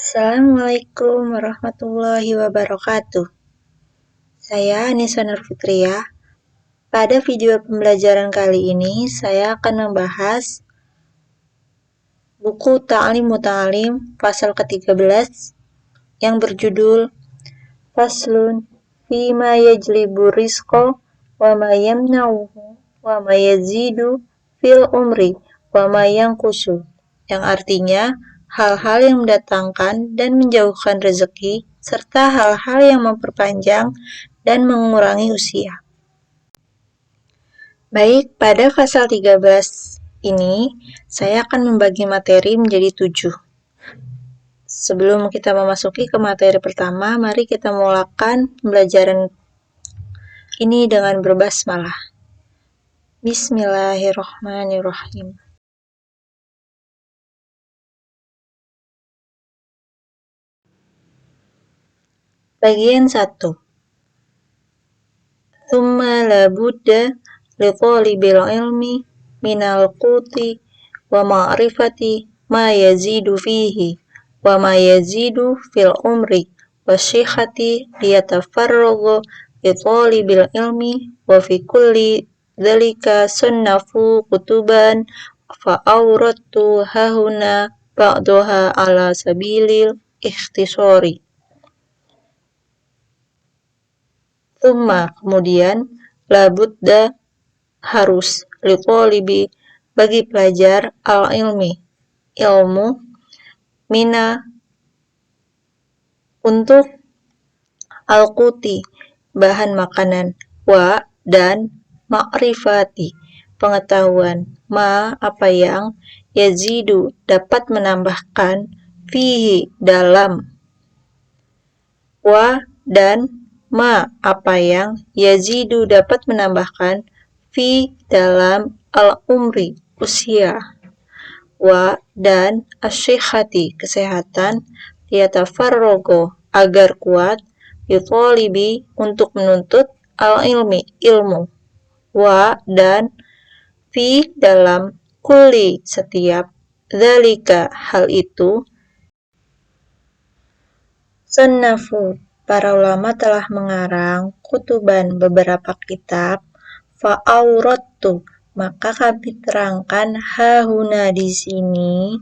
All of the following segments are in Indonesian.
Assalamualaikum warahmatullahi wabarakatuh. Saya Anissa Nurfitria. Pada video pembelajaran kali ini, saya akan membahas buku Ta'lim Muta'alim pasal ke-13 yang berjudul Faslun Fima yajlibu rizqo wa ma yamna'uhu wa ma yazidu fil umri wa ma yanqusu, yang artinya hal-hal yang mendatangkan dan menjauhkan rezeki serta hal-hal yang memperpanjang dan mengurangi usia. Baik, pada pasal 13 ini saya akan membagi materi menjadi 7. Sebelum kita memasuki ke materi pertama, mari kita mulakan pembelajaran ini dengan berbasmalah. Bismillahirrahmanirrahim. Bagian 1. Tsumma la budda li talibil ilmi minal quti wa ma'rifati ma yazidu fihi wa ma yazidu fil umri wa syikhati liyatafarragu li talibil ilmi wa fi kulli dhalika sunnafu kutuban fa awrattu hahuna ba'daha ala sabilil ikhtisari. Tsumma, kemudian, labudda, harus, liqolibi, bagi pelajar, al-ilmi, ilmu, mina, untuk, al-quti, bahan makanan, wa, dan, ma'rifati, pengetahuan, ma, apa yang, yazidu, dapat menambahkan, fihi, dalam, wa, dan, ma, apa yang, yazidu, dapat menambahkan, fi, dalam, al-umri, usia, wa, dan, asyikhati, kesehatan, liyatafarrogo, agar kuat, yutolibi, untuk menuntut, al-ilmi, ilmu, wa, dan, fi, dalam, kulli, setiap, dzalika, hal itu, sunnafu, para ulama telah mengarang kutuban, beberapa kitab, fa'aurattu, maka kami terangkan hahuna di sini,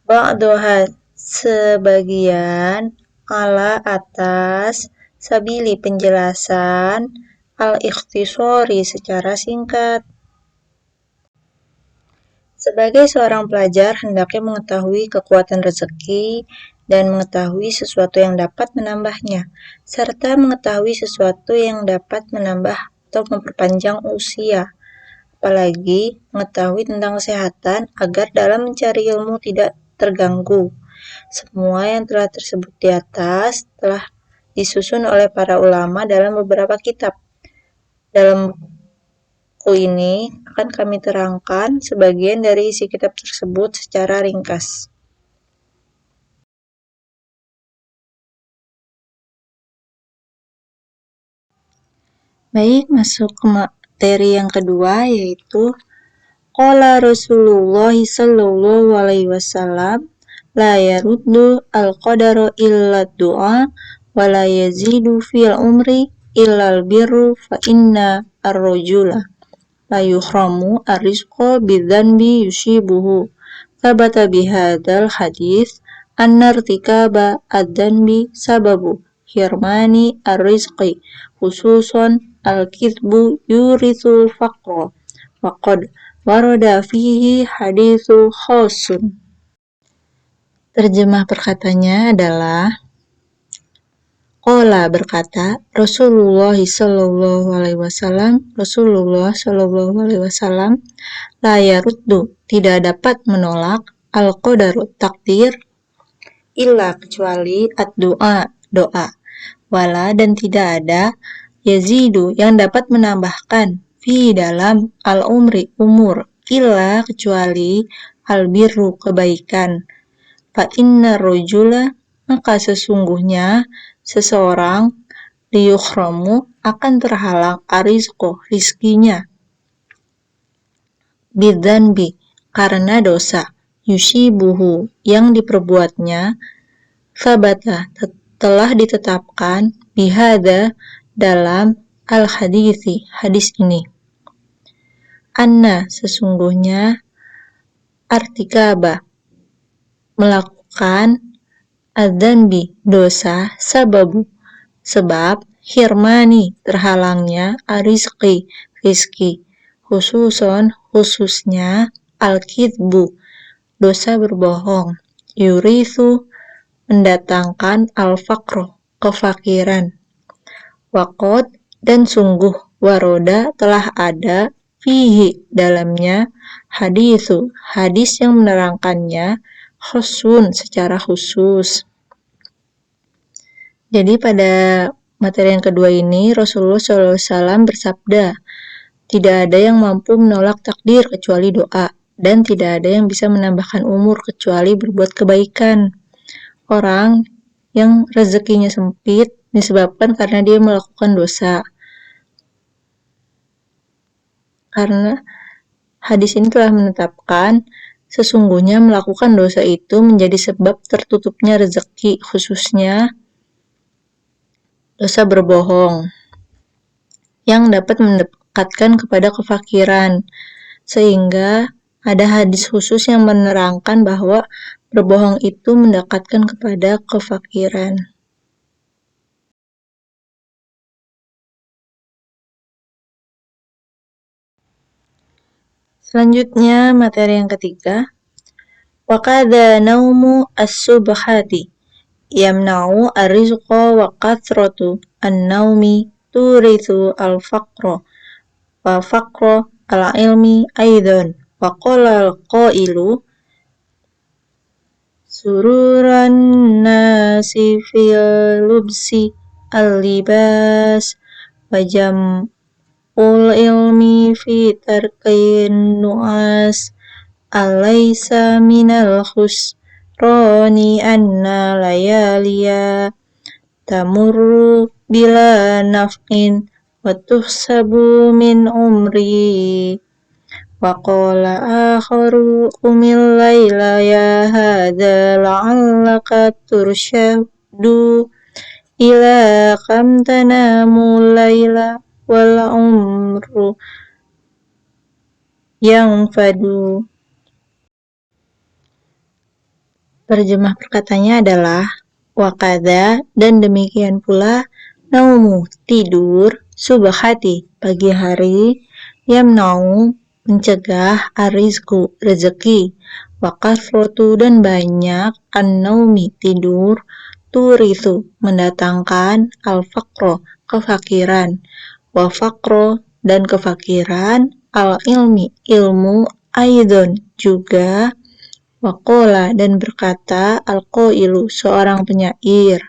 ba'daha, sebagian, ala, atas, sabili, penjelasan, al-ikhtisari, secara singkat. Sebagai seorang pelajar, hendaknya mengetahui kekuatan rezeki dan mengetahui sesuatu yang dapat menambahnya, serta mengetahui sesuatu yang dapat menambah atau memperpanjang usia, apalagi mengetahui tentang kesehatan agar dalam mencari ilmu tidak terganggu. Semua yang telah tersebut di atas telah disusun oleh para ulama dalam beberapa kitab. Dalam buku ini akan kami terangkan sebagian dari isi kitab tersebut secara ringkas. Baik, masuk ke materi yang kedua, yaitu qala Rasulullah sallallahu alaihi wasallam la yaruddu al-qadara illa du'a wa la yazidu fil umri illa al-birru fa inna ar-rajula la yuhramu ar-rizqa bidzanbi yushibuhu. Thabata bihadzal hadis anna irtikaba ad-dzanbi sababu hirmani ar-rizqi khususan al-kithbu yurisul faqra wa qad warada fihi haditsu khasun. Terjemah perkatanya adalah qala, berkata, Rasulullah sallallahu alaihi wasallam la yaruddu, tidak dapat menolak al-qadaru, takdir, illa, kecuali ad-du'a, doa, wala, dan tidak ada, yazidu, yang dapat menambahkan, fi, dalam, al-umri, umur, illa, kecuali, al-birru, kebaikan, fa inna rojula, maka sesungguhnya seseorang, liyukhramu, akan terhalang arizqo, rizkinya, bidzanbi, karena dosa, yushibuhu yang diperbuatnya, sabata telah ditetapkan bihada dalam al-hadithi hadis ini. Anna sesungguhnya artikaba melakukan adzanbi dosa sebab hirmani terhalangnya arizqi rizki khususnya al-kidbu dosa berbohong yurithu mendatangkan al-faqro kefakiran waqad dan sungguh waroda telah ada fihi dalamnya hadis yang menerangkannya khusun secara khusus. Jadi pada materi yang kedua ini Rasulullah SAW bersabda, tidak ada yang mampu menolak takdir kecuali doa, dan tidak ada yang bisa menambahkan umur kecuali berbuat kebaikan. Orang yang rezekinya sempit disebabkan karena dia melakukan dosa. Karena hadis ini telah menetapkan sesungguhnya melakukan dosa itu menjadi sebab tertutupnya rezeki, khususnya dosa berbohong yang dapat mendekatkan kepada kefakiran, sehingga ada hadis khusus yang menerangkan bahwa berbohong itu mendekatkan kepada kefakiran. Selanjutnya materi yang ketiga, waqadha naumu as-subhati yamna'u ar-rizqa wa kathratu an-naumi turithu al-faqra wa faqra al-ilmi aidan wa qala al-qailu sururan nasi fil lubsi al-libas wa jam'ul ilmi fi tarqin nu'as alaysa minal khusrani anna layaliya tamurru bila naf'in wa tuhsabu min umri wa qala akharu umil layla ya hadha la'allaka tursyadu ila kam tanamu layla wal umru yang fadu. Terjemah perkataannya adalah waqadha dan demikian pula naumu tidur subhati pagi hari yamna'u mencegah arizku rezeki wa kathratu dan banyak an-naumi tidur turithu mendatangkan al-faqro kefakiran wa faqro dan kefakiran al-ilmi ilmu aidon juga waqala dan berkata al-qailu seorang penyair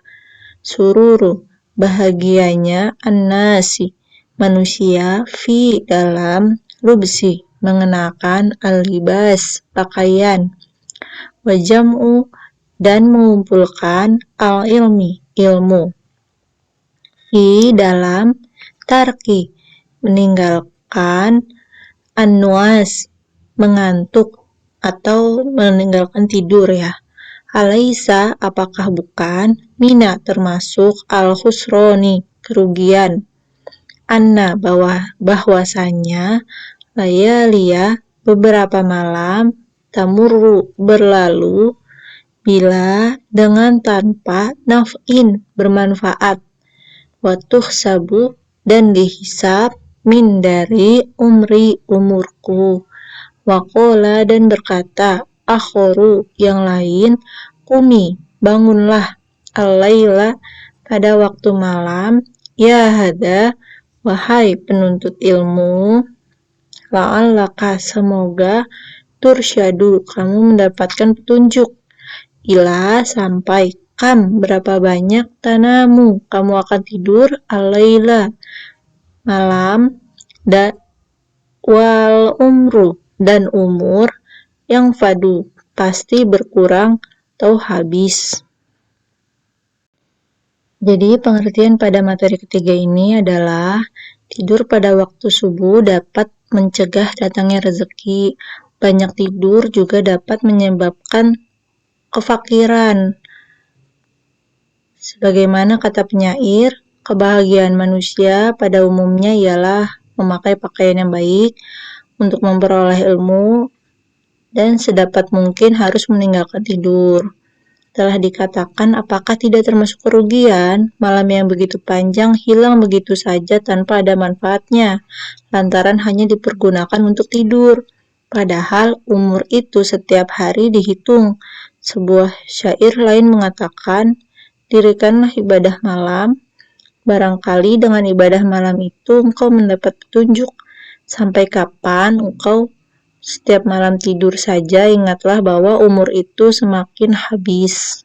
sururu bahagianya an-nasi manusia fi dalam lubsi mengenakan al-libas pakaian wa jam'u dan mengumpulkan al-ilmi ilmu fi dalam tarki meninggalkan an-nuas mengantuk atau meninggalkan tidur ya. Alaisa apakah bukan mina termasuk al-khusroni kerugian. Anna bahwasanya layaliya beberapa malam tamurru berlalu bila dengan tanpa naf'in bermanfaat watuh sabu dan dihisab min dari umurku waqala dan berkata akhoru yang lain kumi bangunlah al-laila pada waktu malam ya hada wahai penuntut ilmu la'allaka semoga tursyadu kamu mendapatkan petunjuk ila sampai kam berapa banyak tanamu kamu akan tidur al-laila malam wal umru dan umur yang fadu pasti berkurang atau habis. Jadi pengertian pada materi ketiga ini adalah tidur pada waktu subuh dapat mencegah datangnya rezeki, banyak tidur juga dapat menyebabkan kefakiran. Sebagaimana kata penyair, kebahagiaan manusia pada umumnya ialah memakai pakaian yang baik untuk memperoleh ilmu dan sedapat mungkin harus meninggalkan tidur. Telah dikatakan apakah tidak termasuk kerugian malam yang begitu panjang hilang begitu saja tanpa ada manfaatnya, lantaran hanya dipergunakan untuk tidur. Padahal umur itu setiap hari dihitung. Sebuah syair lain mengatakan, dirikanlah ibadah malam, barangkali dengan ibadah malam itu engkau mendapat petunjuk. Sampai kapan engkau setiap malam tidur saja ingatlah bahwa umur itu semakin habis.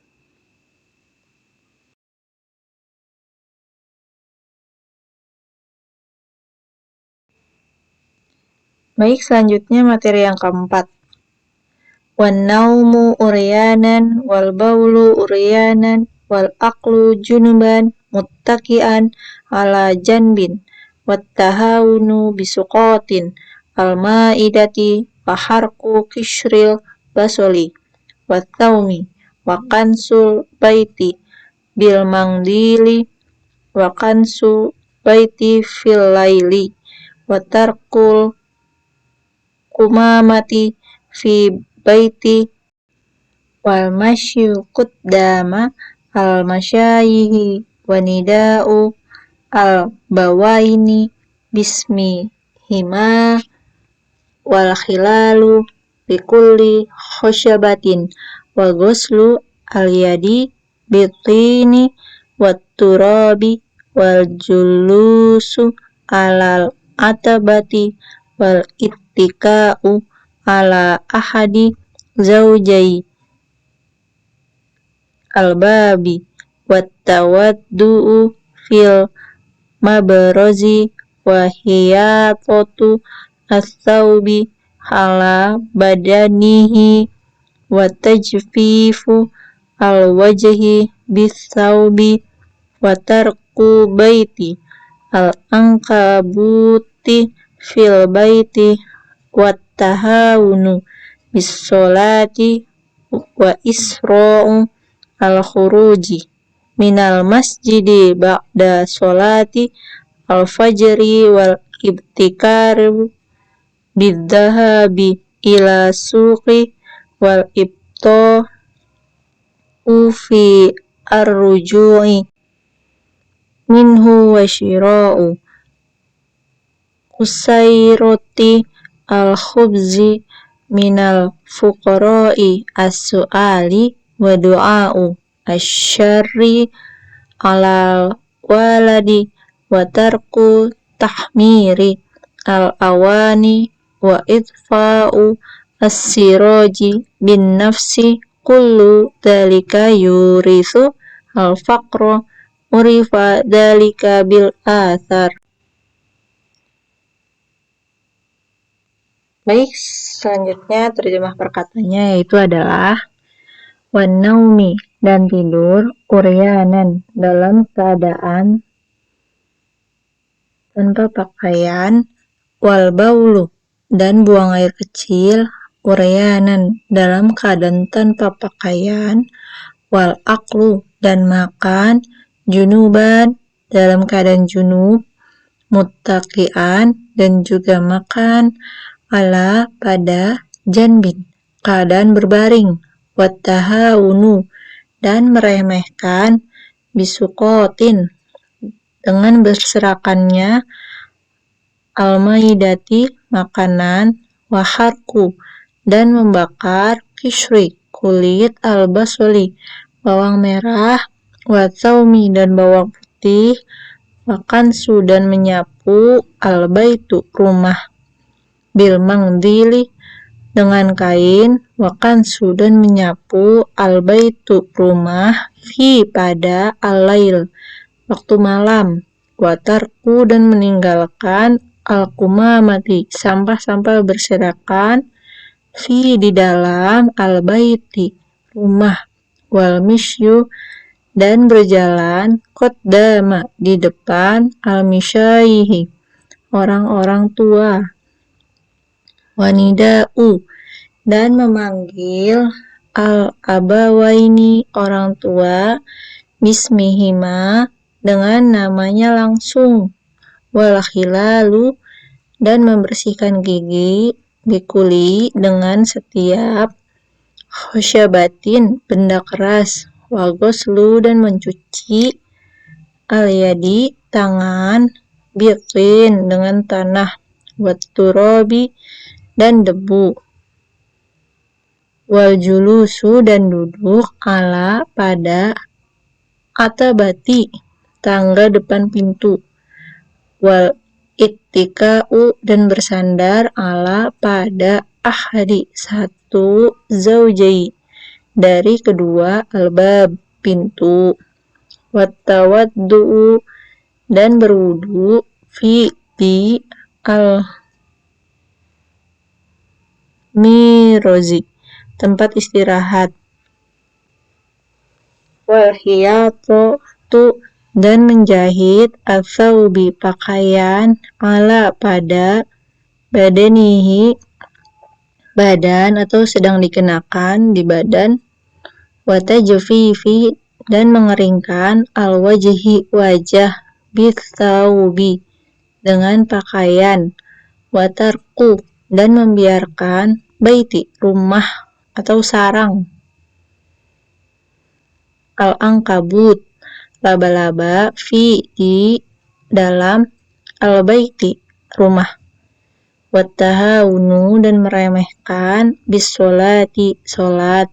Baik, selanjutnya materi yang keempat. Wan-naumu uryanan wal baulu uryanan wal aqlu junuban muttaki'an ala janbin wattahawunu bisuqatin al-ma'idati wa harku kishril basoli wattaumi wa kansul baiti bil mangdili wa kansu baiti fil laili wa tarkul kumamati fi baiti wal masyu qaddama al masyayihi wa nida'u al bawaini bismi hima wal khilalu bikulli khusyabatin wa ghuslu al yadi bitini wat turabi wal julusu alal atabati wal ittika'u ala ahadi zaujai al-babi wattawaddu'u fil mabrozi wa hiyatatu as-thawbi ala badanihi wa tajfifu al-wajhi bis-thawbi wa tarku baiti al-ankabuti fil baiti wattahawunu bis-solati wa isra'u al-khuruji minal masjidi ba'da solati al-fajri wal ibtikaru bidhahabi ila suqi wal ibta'u fi ar-ruju'i minhu wa shira'u usairoti al-khubzi minal fuqara'i as-su'ali wa du'a'u asyarri alal waladi wa tarku tahmiri al-awani wa idfa'u as-siraji bin nafsi kullu dalika yurithu al-faqra urifa dalika bil athar. Baik, selanjutnya terjemah perkataannya yaitu adalah wan-naumi dan tidur uryanan dalam keadaan tanpa pakaian wal baulu dan buang air kecil uryanan dalam keadaan tanpa pakaian wal aqlu dan makan junuban dalam keadaan junub muttaqian dan juga makan ala pada janbin keadaan berbaring wattahawunu dan meremehkan bisuqatin dengan berserakannya al-maidati makanan waharku dan membakar kishri kulit al-basoli bawang merah watsaumi dan bawang putih wakansu dan menyapu al-baitu rumah bil mangdili dengan kain wakansu dan menyapu al-baitu rumah fi pada al-lail waktu malam watarku dan meninggalkan al-kumamati sampah-sampah berserakan fi di dalam al-baiti rumah wal misyu dan berjalan qaddama di depan al-misyayihi orang-orang tua wanida'u dan memanggil al-abawaini orang tua bismihima dengan namanya langsung, wal khilalu dan membersihkan gigi, bikuli dengan setiap khosyabatin benda keras, wagoslu dan mencuci, al-yadi tangan, biqin dengan tanah, watturobi dan debu, wal julusu dan duduk, ala pada atabati tangga depan pintu, wal ittika'u dan bersandar ala pada ahadi satu zaujai dari kedua albab pintu, wattawaddu'u dan berwudu fi di al mirozi tempat istirahat, wal hiyatu dan menjahit al-thawbi pakaian ala pada badanihi badan atau sedang dikenakan di badan, watajfifi dan mengeringkan al-wajhi wajah bithawbi dengan pakaian, watarku dan membiarkan baiti rumah atau sarang, al-ankabut laba-laba fi di dalam al-baiti rumah, wattahawunu dan meremehkan bisolati solat,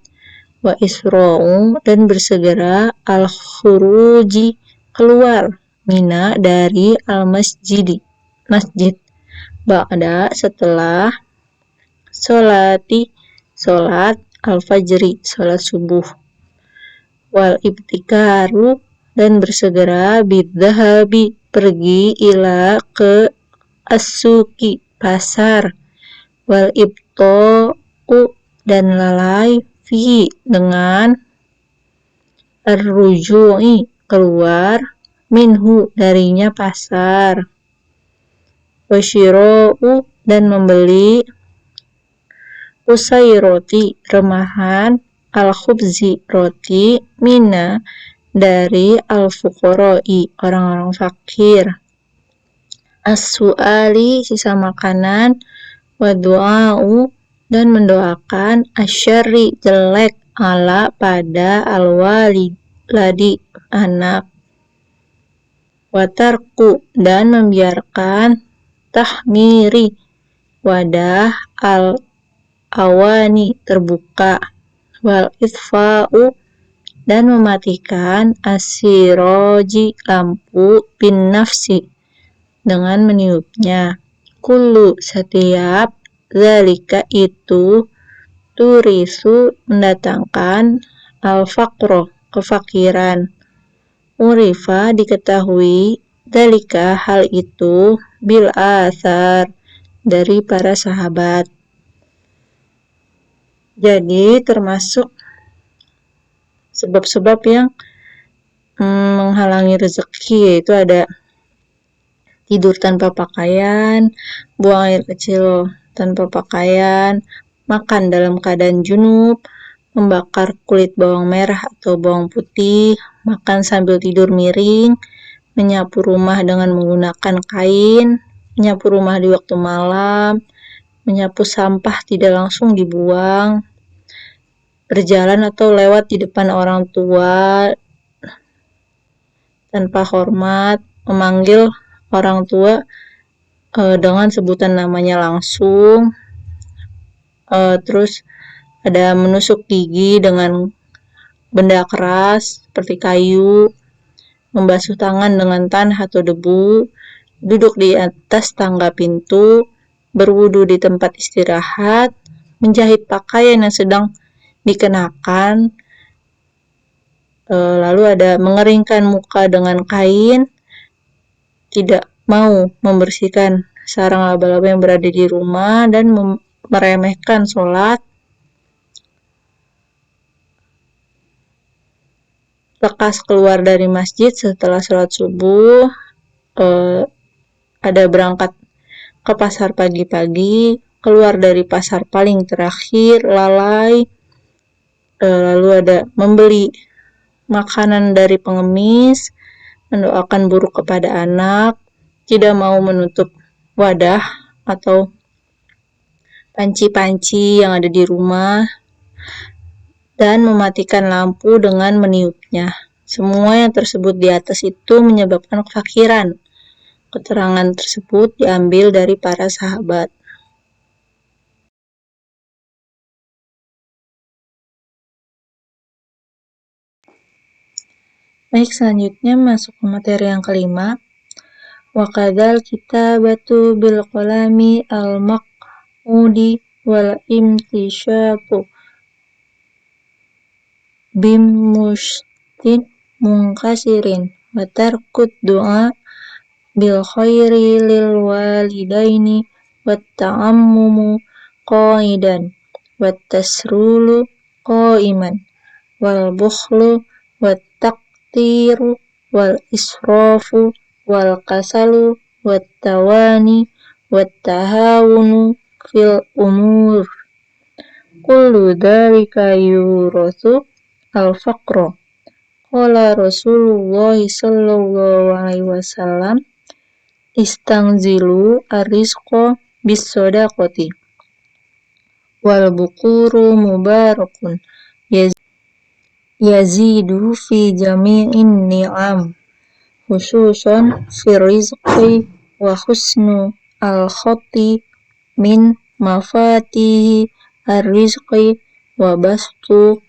wa isro'u dan bersegera al-khuruji keluar, mina dari al-masjid ba'da setelah solat al-fajri solat subuh, wal ibtikaru dan bersegera bidhahabi pergi ila ke as-suki pasar, wal ibto'u dan lalai fi dengan ar-ruju'i keluar minhu darinya pasar, wasyiro'u dan membeli usairoti remahan al-khubzi roti mina dari al-fuqara'i orang-orang fakir, as-su'ali sisa makanan, wa du'a'u dan mendoakan asyari jelek ala pada al-waladi anak, watarku dan membiarkan tahmiri wadah al-awani terbuka, wal itfa'u dan mematikan asiroji lampu bin nafsi dengan meniupnya, kullu setiap zalika itu turisu mendatangkan al-faqro kefakiran, urifa diketahui zalika hal itu bil athar dari para sahabat. Jadi termasuk sebab-sebab yang menghalangi rezeki yaitu ada tidur tanpa pakaian, buang air kecil tanpa pakaian, makan dalam keadaan junub, membakar kulit bawang merah atau bawang putih, makan sambil tidur miring, menyapu rumah dengan menggunakan kain, menyapu rumah di waktu malam, menyapu sampah tidak langsung dibuang, berjalan atau lewat di depan orang tua tanpa hormat, memanggil orang tua dengan sebutan namanya langsung, terus ada menusuk gigi dengan benda keras seperti kayu, membasuh tangan dengan tanah atau debu, duduk di atas tangga pintu, berwudu di tempat istirahat, menjahit pakaian yang sedang dikenakan, lalu ada mengeringkan muka dengan kain, tidak mau membersihkan sarang laba-laba yang berada di rumah, dan meremehkan sholat, lekas keluar dari masjid setelah sholat subuh, ada berangkat ke pasar pagi-pagi, keluar dari pasar paling terakhir, lalai, lalu ada membeli makanan dari pengemis, mendoakan buruk kepada anak, tidak mau menutup wadah atau panci-panci yang ada di rumah, dan mematikan lampu dengan meniupnya. Semua yang tersebut di atas itu menyebabkan kefakiran. Keterangan tersebut diambil dari para sahabat. Baik, selanjutnya masuk ke materi yang kelima. Wa kadzal kitabatu bil qalami al maq'udi wal imtisyatu bim mustin munkasirin wa tarkud du'a bil khairi lil walidaini wat ta'ammumu qaidan wat tasrulu qaiman wal bukhlu wat taqtiru wal israfu wal kasalu wat tawani wat tahawunu fil umur kullu dhalika yurathu al faqra. Qala Rasulullah sallallahu alaihi wasallam istangzilu ar-rizqa bis sadaqati wal bukuru mubarakun yazidu fi jami'in ni'am khususan fi rizqi wa husnu al khati min mafatihi ar-rizqi wa bastu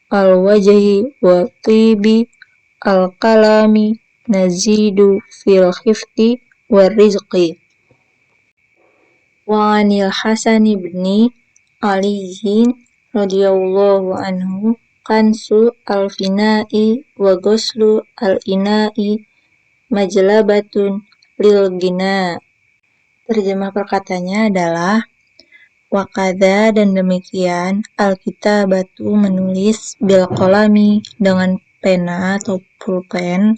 al wajhi wa tibi al kalami nazidu fil khifti wa rizqi. Wa anil Hasan ibni Aliyin radhiyallahu anhu kansu al fina'i wa ghuslu al ina'i majlabatun lil gina. Terjemah perkatanya adalah wakada dan demikian al-kitabatu menulis bil qalami dengan pena atau pulpen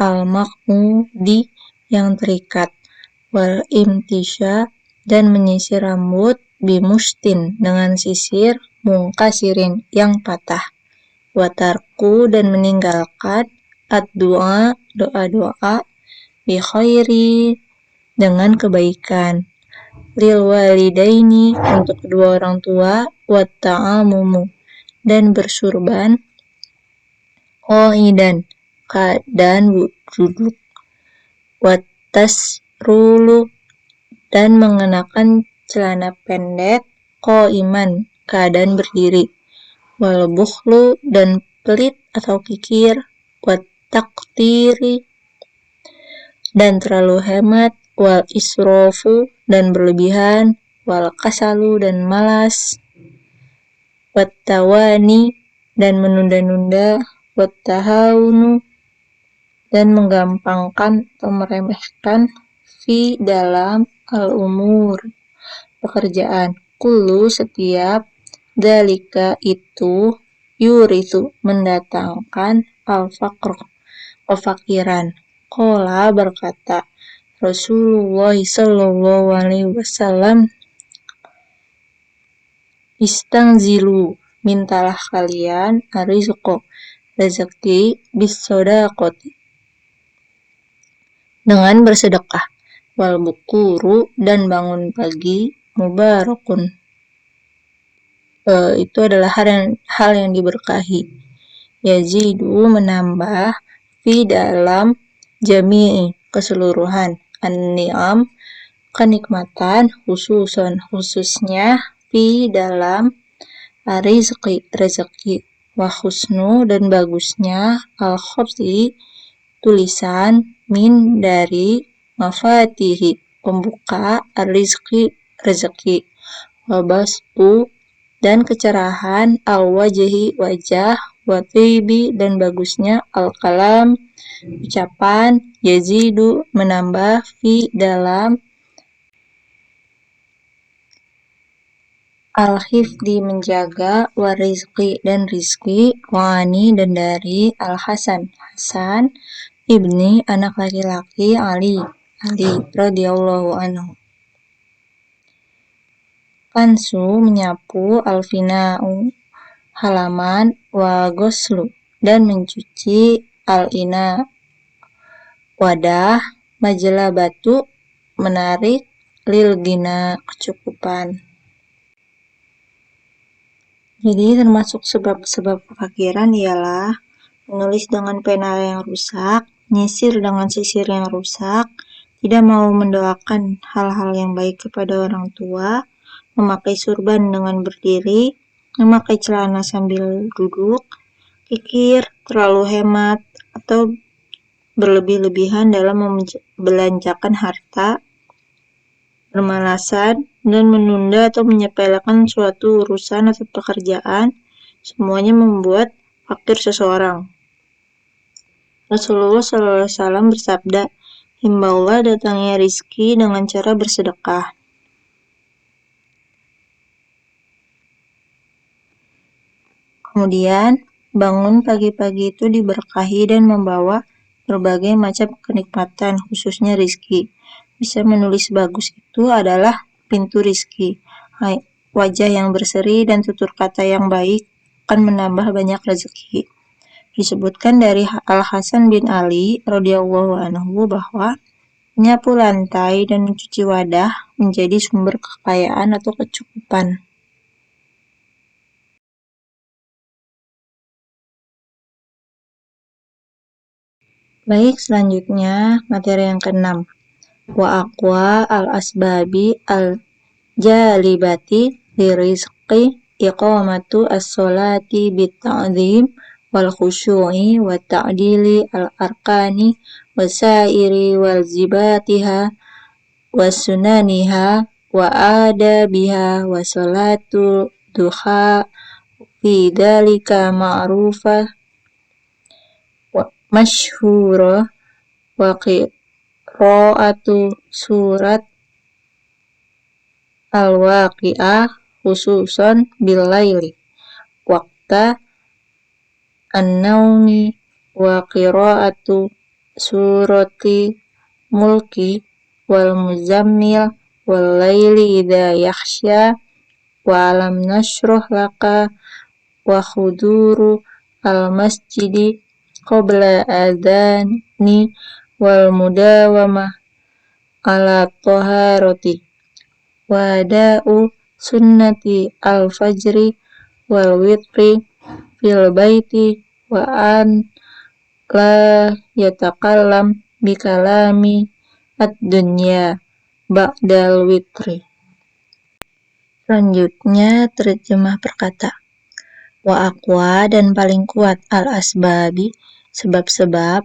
al-maq'udi yang terikat wal imtisya dan menyisir rambut bimustin dengan sisir mungkasirin yang patah watarku dan meninggalkan ad-du'a doa-doa bi khairi dengan kebaikan lil walidaini untuk kedua orang tua wat ta'amumu dan bersurban qaidan keadaan duduk wat tasrulu dan mengenakan celana pendek qaiman keadaan berdiri wal bukhlu dan pelit atau kikir wat taqtiri dan terlalu hemat wal israfu dan berlebihan wal kasalu dan malas wat tawani dan menunda-nunda wat tahawunu dan menggampangkan atau meremehkan fi dalam al-umur pekerjaan kullu setiap dalika itu yurithu mendatangkan al-faqr kefakiran. Qala berkata Rasulullah sallallahu alaihi wasallam istangzilu mintalah kalian rizqo rezeki bis sadaqati dengan bersedekah wal bukuru dan bangun pagi mubarakun itu adalah hal yang diberkahi yazidu menambah fi dalam jami'i keseluruhan an-ni'am kenikmatan khususnya fi dalam rezeki wa husnu dan bagusnya al khati tulisan min dari mafatihi pembuka rezeki wa bastu dan kecerahan al wajhi wajah wa tibi dan bagusnya al kalam ucapan yazidu menambah fi dalam al-hifdi menjaga wa rizqi dan rizki wani dan dari al-Hasan Hasan ibni anak laki-laki Ali radhiyallahu anhu. Kansu menyapu, alfina'u halaman, wa goslu dan mencuci, al-ina wadah, majela batu menarik, lil gina kecukupan. Jadi termasuk sebab-sebab kefakiran ialah menulis dengan pena yang rusak, nyisir dengan sisir yang rusak, tidak mau mendoakan hal-hal yang baik kepada orang tua, memakai surban dengan berdiri, memakai celana sambil duduk, kikir, terlalu hemat, atau berlebih-lebihan dalam membelanjakan harta, bermalasan, dan menunda atau menyepelekan suatu urusan atau pekerjaan, semuanya membuat fakir seseorang. Rasulullah SAW bersabda, himbaulah datangnya rizki dengan cara bersedekah. Kemudian, bangun pagi-pagi itu diberkahi dan membawa berbagai macam kenikmatan, khususnya rizki. Bisa menulis bagus itu adalah pintu rizki. Wajah yang berseri dan tutur kata yang baik akan menambah banyak rezeki. Disebutkan dari Al-Hasan bin Ali radhiyallahu anhu bahwa menyapu lantai dan mencuci wadah menjadi sumber kekayaan atau kecukupan. Baik, selanjutnya materi yang ke-6. Wa aqwa al-asbabi al-jalibati lirizqi iqamatu as-salati bit-ta'zim wal khusyu'i wa ta'dili al-arkani wa sairi wal zibatiha wa sunaniha wa adabiha wa salatu duha fi dhalika ma'rufah wa masyhurah wa qira'atu surat al-waqi'ah khususan bil-laili waqta an-naumi wa qira'atu surati mulki wal muzammil wal laili idza yakhsha wa alam nashrah laka wa khuduru al-masjidi qabla adhani wal mudawamah ala taharati wa da'u sunnati al-fajri wal witri fil baiti wa an la yatakallam bikalami ad-dunya ba'dal witri. Selanjutnya terjemah perkata. Wa aqwa dan paling kuat al-asbabi sebab-sebab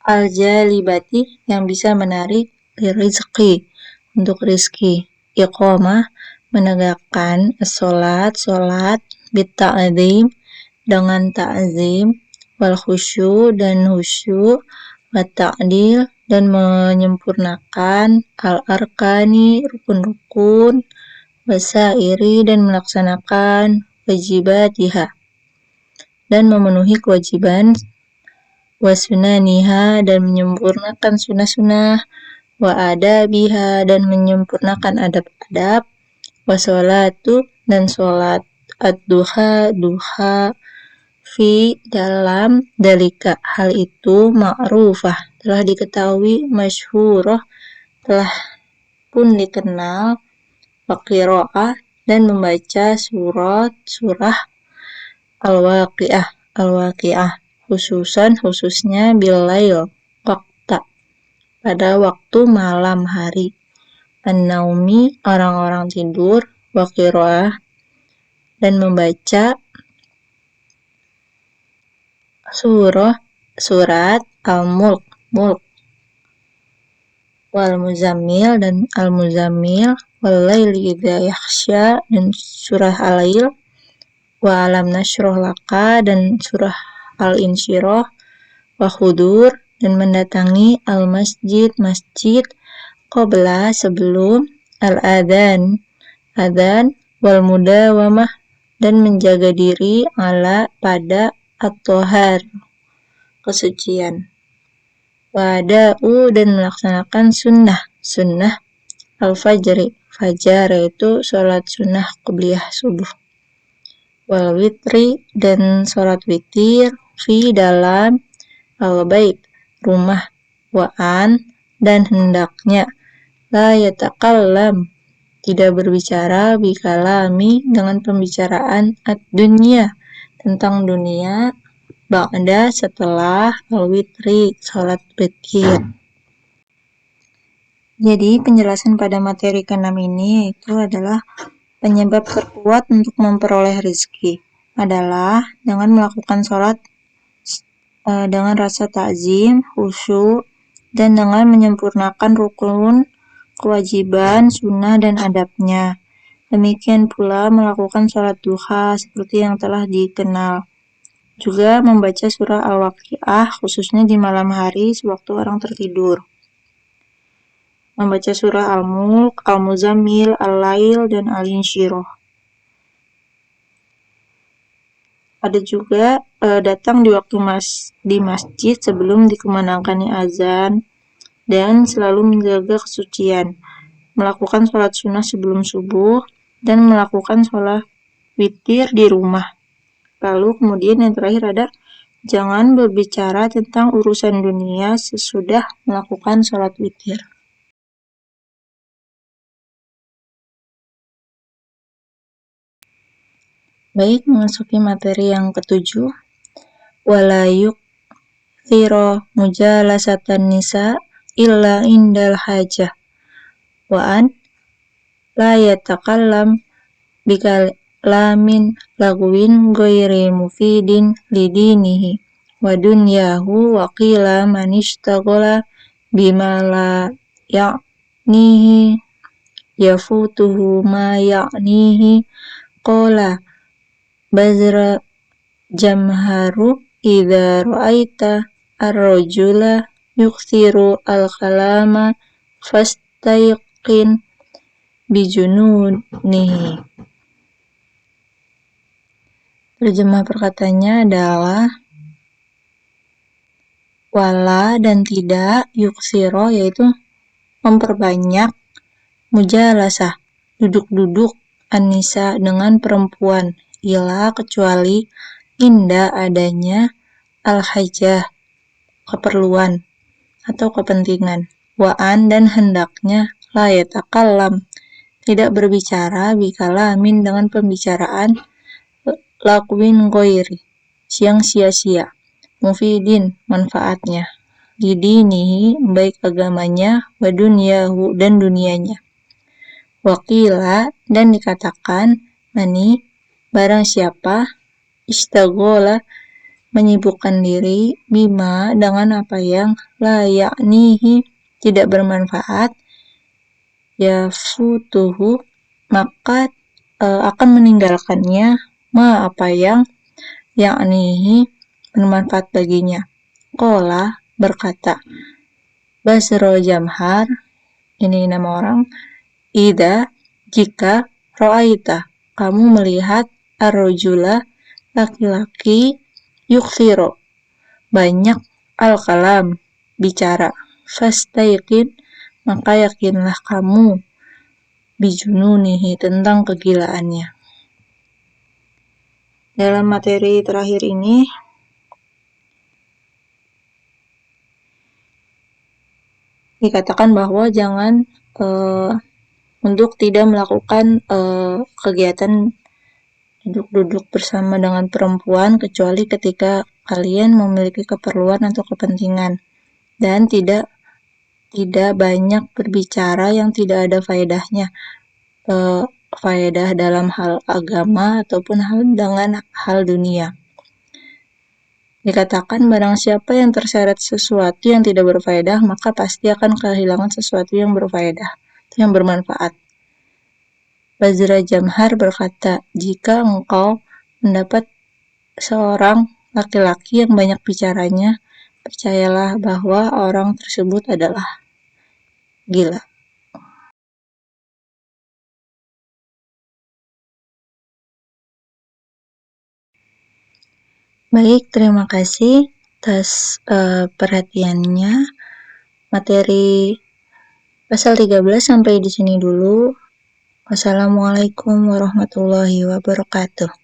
al-jalibati yang bisa menarik rizki untuk rizki, iqamah menegakkan sholat bit-ta'zim dengan ta'zim wal khusyu dan husyu wa ta'dil dan menyempurnakan al-arkani rukun-rukun wasairi dan melaksanakan wajibatiha dan memenuhi kewajiban wasunaniha dan menyempurnakan sunnah-sunnah wa adabiha dan menyempurnakan adab-adab wasolatu dan sholat ad-duha duha fi dalam dalika hal itu ma'rufah telah diketahui masyhurah telah pun dikenal wa qira'ah dan membaca surah al-waqi'ah khususnya bil-lail pada waktu malam hari, an-naumi orang-orang tidur, wa qira'ah dan membaca surat al-mulk wal muzammil dan al-muzammil wal laili idza yakhsha dan surah al-lail wa alam nashrah laka dan surah al-insyirah wa khudur dan mendatangi al-masjid masjid qabla sebelum al-adhan wal mudawamah dan menjaga diri ala pada at-tahar kesucian wa da'u dan melaksanakan sunnah al-fajri fajar, yaitu sholat sunnah qobliyah subuh. Wal witri, dan sholat witir, fi, dalam, al-bait, rumah, wa'an, dan hendaknya, la yatakallam, tidak berbicara, bikalami, dengan pembicaraan, ad-dunya, tentang dunia, ba'da, setelah, al-witri, sholat witir. Jadi penjelasan pada materi ke-6 ini itu adalah penyebab terkuat untuk memperoleh rezeki adalah dengan melakukan sholat dengan rasa takzim, khusyuk, dan dengan menyempurnakan rukun, kewajiban, sunnah, dan adabnya. Demikian pula melakukan sholat duha seperti yang telah dikenal. Juga membaca surah Al-Waqiah khususnya di malam hari sewaktu orang tertidur. Membaca surah Al-Mulk, Al-Muzammil, Al-Lail, dan Al-Insyirah. Ada juga datang di waktu di masjid sebelum dikumandangkannya azan dan selalu menjaga kesucian. Melakukan sholat sunnah sebelum subuh dan melakukan sholat witir di rumah. Lalu kemudian yang terakhir ada jangan berbicara tentang urusan dunia sesudah melakukan sholat witir. Baik, memasuki materi yang ke-7. Wala yukthira mujalasatan nisa illa indal hajah wa an la yatakallam bikalamin lagwin ghairi mufidin lidinihi wa dunyahu wa qila man ishtaghala bima la ya'nihi yafutuhu ma ya'nihi qala Bazra jamharu idza ra'aita ar-rajula yukthiru al-kalama fastayqin bijununihi. Terjemah perkataannya adalah wala dan tidak, yuksiro yaitu memperbanyak, mujalasah duduk-duduk, anisa dengan perempuan, ila kecuali inda adanya al-hajah keperluan atau kepentingan, wa'an dan hendaknya la yatakallam tidak berbicara bikalamin dengan pembicaraan lakwin ghairi yang sia-sia mufidin manfaatnya lidinihi baik agamanya wa dunyahu dan dunianya waqila dan dikatakan mani barang siapa istaghola menyibukkan diri bima dengan apa yang la ya'nihi tidak bermanfaat yafutuhu maka akan meninggalkannya ma apa yang ya'nihi bermanfaat baginya. Qala berkata Basro Jamhar ini nama orang ida jika ra'aita kamu melihat ar-rajula laki-laki yukthiro banyak al-kalam bicara fastayqin maka yakinlah kamu bijununihi tentang kegilaannya. Dalam materi terakhir ini dikatakan bahwa jangan untuk tidak melakukan kegiatan duduk-duduk bersama dengan perempuan kecuali ketika kalian memiliki keperluan atau kepentingan dan tidak banyak berbicara yang tidak ada faedahnya faedah dalam hal agama ataupun dengan hal dunia. Dikatakan barang siapa yang terseret sesuatu yang tidak berfaedah maka pasti akan kehilangan sesuatu yang berfaedah, yang bermanfaat. Bazra Jamhar berkata, jika engkau mendapat seorang laki-laki yang banyak bicaranya, percayalah bahwa orang tersebut adalah gila. Baik, terima kasih atas perhatiannya. Materi pasal 13 sampai di sini dulu. Wassalamualaikum warahmatullahi wabarakatuh.